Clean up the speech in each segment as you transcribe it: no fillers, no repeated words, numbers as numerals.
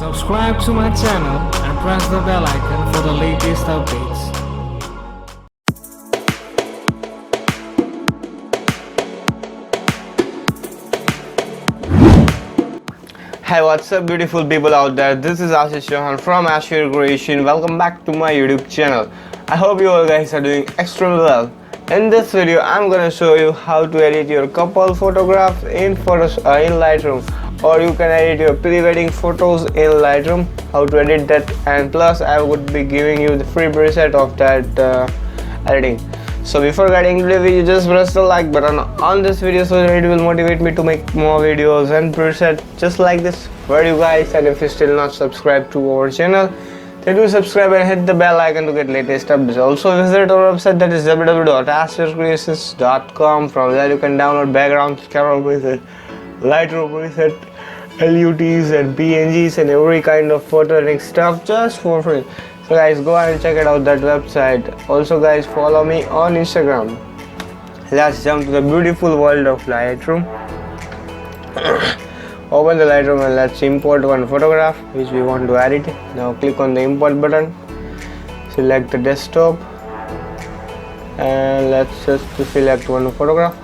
Subscribe to my channel and press the bell icon for the latest updates. Hey, what's up beautiful people out there? This is Ashish from ashvircreations. Welcome back to my YouTube channel. I hope you all guys are doing extremely well. In this video I'm gonna show you how to edit your couple photographs in Lightroom, or you can edit your pre-wedding photos in Lightroom, how to edit that, and plus I would be giving you the free preset of that editing. So before getting into the video, just press the like button on this video so that it will motivate me to make more videos and presets just like this for you guys. And if you still not subscribed to our channel, then do subscribe and hit the bell icon to get latest updates. Also visit our website, that is www.ashvircreations.com. From there you can download backgrounds, camera preset, Lightroom preset, LUTs and PNGs and every kind of photo editing stuff just for free. So guys, go ahead and check it out, that website. Also guys, follow me on Instagram. Let's jump to the beautiful world of Lightroom. Open the Lightroom and let's import one photograph which we want to edit. Now click on the import button, select the desktop, and let's just select one photograph.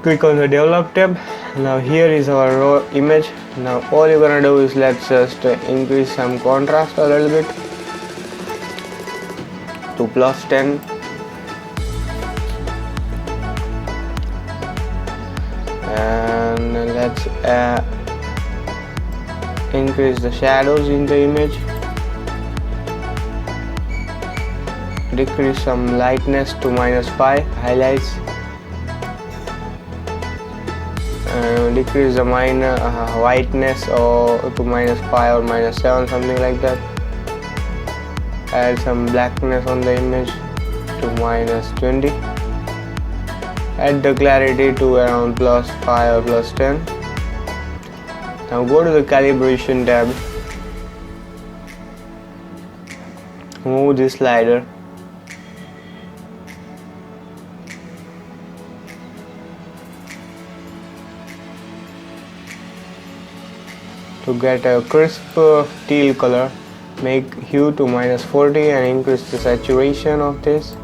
Click on the develop tab. Now here is our raw image. Now all you're gonna do is let's just increase some contrast a little bit to +10. And let's increase the shadows in the image, decrease some lightness to -5, highlights, decrease the whiteness or to -5 or -7, something like that. Add some blackness on the image to -20. Add the clarity to around +5 or +10. Now go to the calibration tab, move this slider, to get a crisp teal color. Make hue to -40 and increase the saturation of this.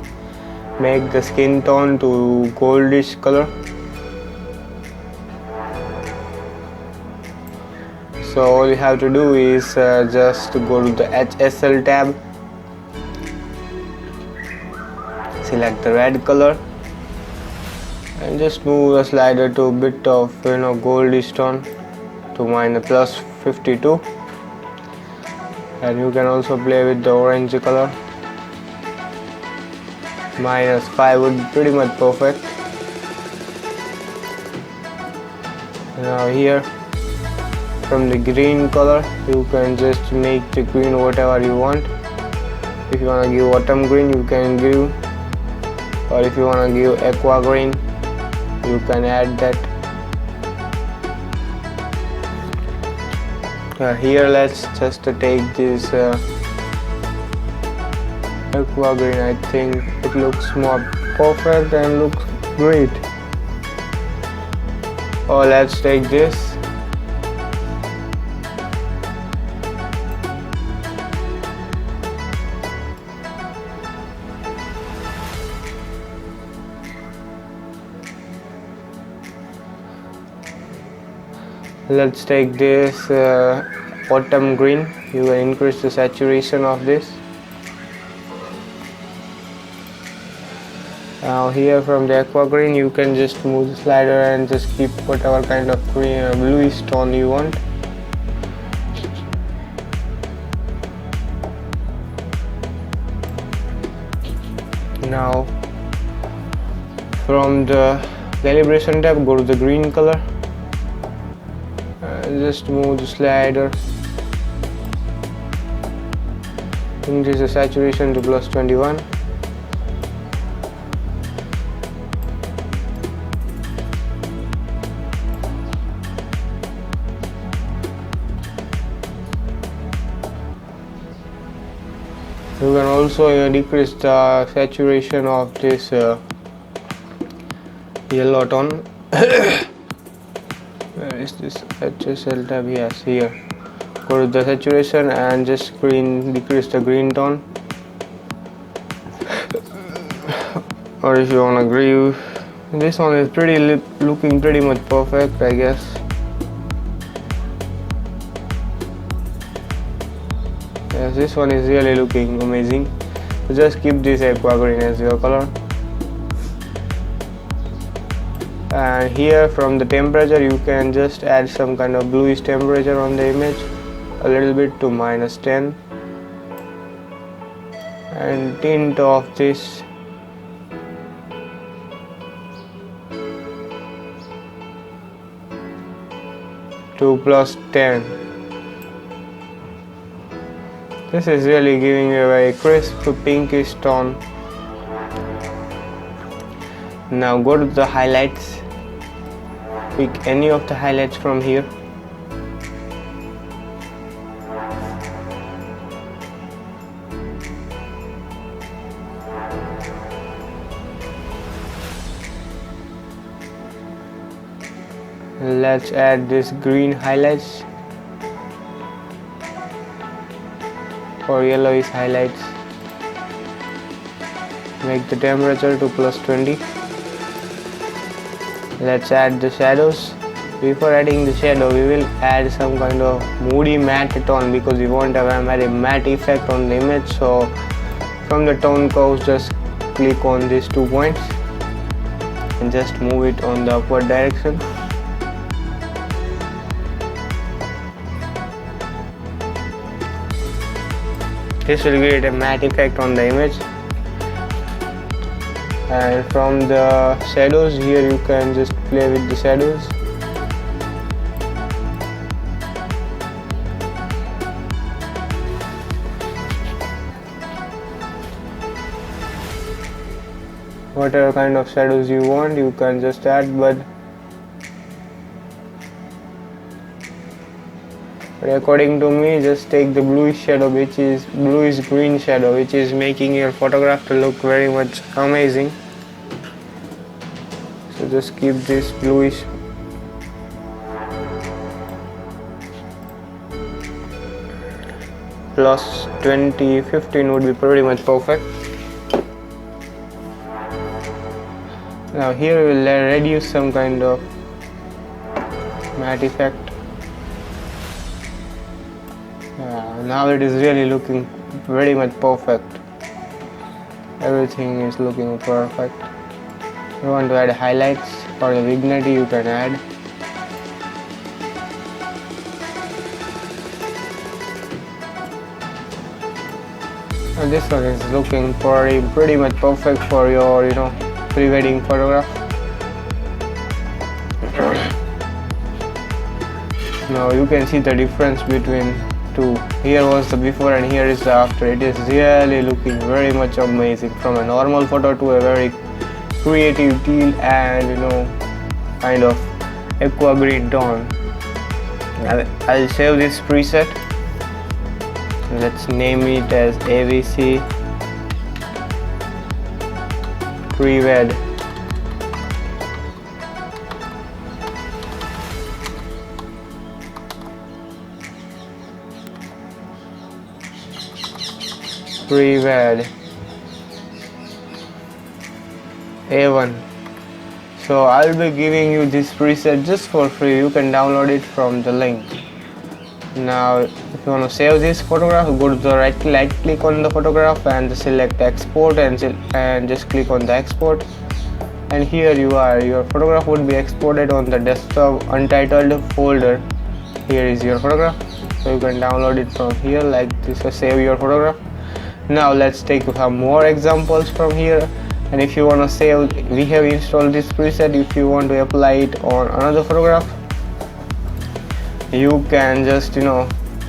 Make the skin tone to goldish color. So all you have to do is just go to the HSL tab, select the red color and just move the slider to a bit of goldish tone to +52, and you can also play with the orange color. -5 would be pretty much perfect. Now here from the green color you can just make the green whatever you want. If you want to give autumn green you can give, or if you want to give aqua green you can add that. Here let's just take this aqua green. I think it looks more perfect and looks great. Or let's take this. Let's take this autumn green. You will increase the saturation of this. Now here from the aqua green you can just move the slider and just keep whatever kind of green bluish tone you want. Now from the calibration tab go to the green color and just move the slider, increase the saturation to +21. You can also decrease the saturation of this yellow tone Where is this HSL tab? Yes, here. Go to the saturation and just decrease the green tone. Or if you wanna agree, this one is looking pretty much perfect, I guess. Yes, this one is really looking amazing. So just keep this aqua green as your color. And here from the temperature you can just add some kind of bluish temperature on the image, a little bit to -10, and tint of this to +10. This is really giving you a very crisp pinkish tone. Now go to the highlights. Pick any of the highlights from here. Let's add this green highlights or yellowish highlights. Make the temperature to +20. Let's add the shadows. Before adding the shadow, we will add some kind of moody matte tone because we want a very matte effect on the image. So from the tone curves, just click on these 2 points and just move it on the upward direction. This will create a matte effect on the image. And from the shadows, here you can just play with the shadows. Whatever kind of shadows you want, you can just add, but according to me, just take the bluish shadow, which is bluish green shadow, which is making your photograph to look very much amazing. So just keep this bluish. +20, 15 would be pretty much perfect. Now here we will reduce some kind of matte effect. Now it is really looking very much perfect. Everything is looking perfect. You want to add highlights or a vignette, you can add. And this one is looking pretty much perfect for your pre-wedding photograph. Now you can see the difference between two. Here was the before and here is the after. It is really looking very much amazing, from a normal photo to a very creative teal and kind of aqua green tone. I'll save this preset. Let's name it as AVC Pre-Wed. Pre-Wed A1. So I'll be giving you this preset just for free. You can download it from the link. Now if you want to save this photograph, go to the right click on the photograph and select export and just click on the export, and here you are. Your photograph would be exported on the desktop untitled folder. Here is your photograph, so you can download it from here like this or save your photograph. Now let's take some more examples from here, and if you want to save, we have installed this preset. If you want to apply it on another photograph, you can just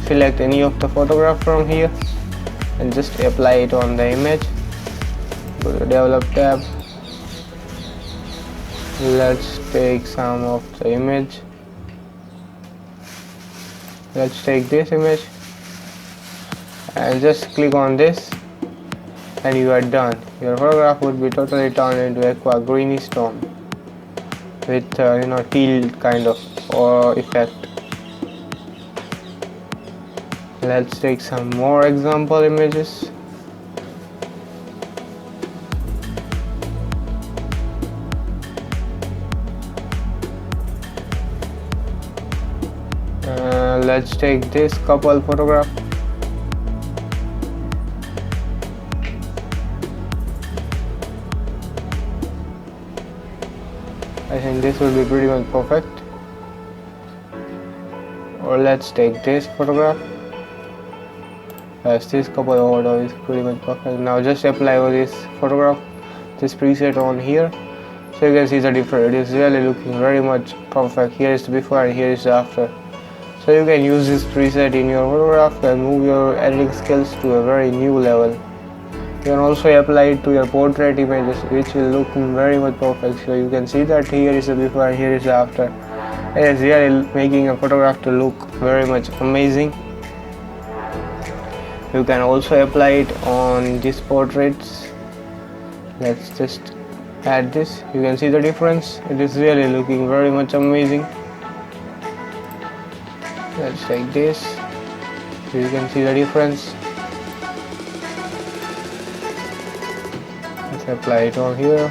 select any of the photograph from here and just apply it on the image. Go to develop tab. Let's take some of the image. Let's take this image and just click on this, and you are done. Your photograph would be totally turned into aqua greenish tone. with teal kind of or effect. Let's take some more example images. Let's take this couple photograph. I think this will be pretty much perfect. Or let's take this photograph. Yes, this couple photo is pretty much perfect. Now just apply this photograph, this preset on here, so you can see the difference. It is really looking very much perfect. Here is the before and here is the after. So you can use this preset in your photograph and move your editing skills to a very new level. You can also apply it to your portrait images, which will look very much perfect. So you can see that here is the before and here is the after. It is really making a photograph to look very much amazing. You can also apply it on these portraits. Let's just add this. You can see the difference. It is really looking very much amazing. Let's take this. So you can see the difference. Let's apply it on here.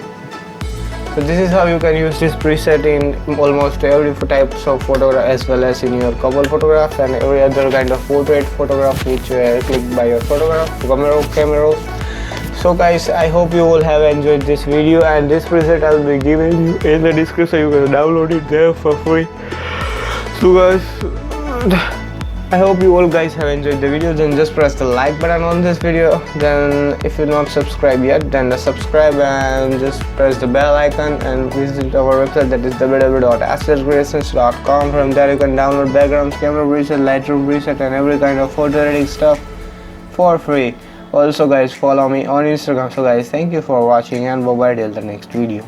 So this is how you can use this preset in almost every types of photograph, as well as in your couple photograph and every other kind of portrait photograph which were clicked by your photograph camera. So guys, I hope you all have enjoyed this video, and this preset I'll be giving you in the description. You can download it there for free. So guys, I hope you all guys have enjoyed the video. Then just press the like button on this video. Then if you're not subscribed yet, then subscribe and just press the bell icon and visit our website, that is www.ashvircreations.com. From there you can download backgrounds, camera preset, Lightroom preset and every kind of photo editing stuff for free. Also guys, follow me on Instagram. So guys, thank you for watching and bye bye till the next video.